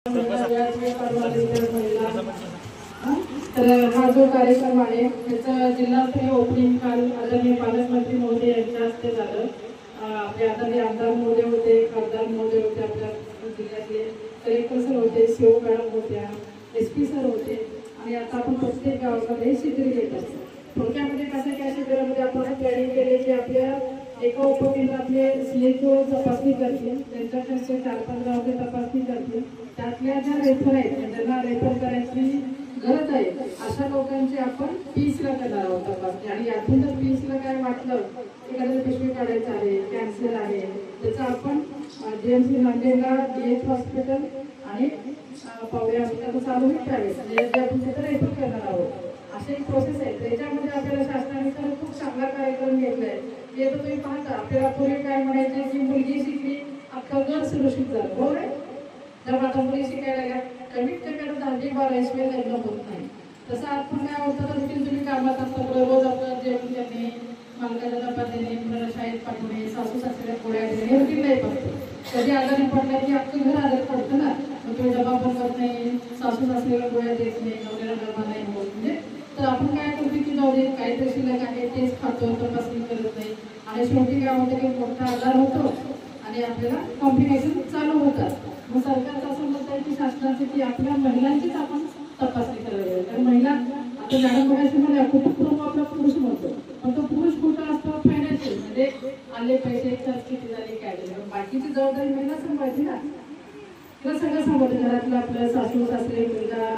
तर हा जो कार्यक्रम आहे त्याचा जिल्हास्तरीय ओपनिंग काल आदरणीय पालकमंत्री महोदय यांच्या हस्ते झालं। आपले आदरणीय आमदार महोदय होते, खासदार महोदय होते, आपल्या जिल्ह्यातले कलेक्टर सर होते, सीओ मॅडम होत्या, SP सर होते आणि आता आपण प्रत्येक गावामध्ये शिबिर घेत असतो। थोडक्यामध्ये कसं काय शिबिरामध्ये आपण प्लॅनिंग केले की आपल्या एका उपकेंद्रातले CHO तपासणी करतील, त्यांच्याकडचे 4-5 गावाची तपासणी करतील, त्यातल्या ज्या रेफर आहेत ज्यांना रेफर करायची गरज आहे अशा लोकांची आपण 30 ला करणार आहोत तपासणी। आणि यातून जर 30 ला काय वाटलं एखाद्या पिशवी काढायचं आहे, कॅन्सर आहे, त्याचा आपण JMC नांदेडला DH हॉस्पिटल आणि पावड्या हॉस्पिटल चालू प्रायव्हेट म्हणजे आपण तिथे रेफर करणार आहोत। अशी एक प्रोसेस आहे। त्याच्यामध्ये आपल्याला शासनाने तर खूप चांगला कार्यक्रम घेतलाय। हे तर तुम्ही पाहता आपल्याला पूर्वी काय म्हणायचे की मुलगी शिकली अख्खं घर सुरक्षित झालं, बरोबर आहे? जर आता मुली शिकायला लागल्या कमीत कमी 10-12 लग्न होत नाही। तसं आपण काय होतं तर तुम्ही कामात असतात, रोज आपलं जेवण करणे, मालकाला डबा देणे, मुलाला शाळेत पाठवणे, सासू सासऱ्याला गोळ्या देणे, रुटीन लाईफ असते। कधी आजारी पडला की अख्खं घर आजारी पडतं ना, मग तुम्ही डबा बनवत नाही, सासू सासऱ्याला गोळ्या देत नाही, नवऱ्याला डबा नाही होत, म्हणजे तर आपण काय करतो की जाऊ दे काहीतरी शिल्लक आहे तेच खातो, तपासणी करत नाही आणि शेवटी काय होतं की मोठा आजार होतो आणि आपल्याला कॉम्प्लिकेशन चालू होतात। मग सरकारचं असं मत आहे की शासनाचे की आपल्या महिलांचीच आपण तपासणी करायला हवी। कारण महिला आता मॅडम बघायचं मला कुटुंब आपला पुरुष म्हणतो, पण तो पुरुष कुठं असतो फायनान्शियल म्हणजे आले पैसे खर्च किती झाले काय झाले, बाकीची जबाबदारी महिला सांभाळते ना, तिला सगळं सांभाळते घरातलं आपलं सासू सासरे मुलगा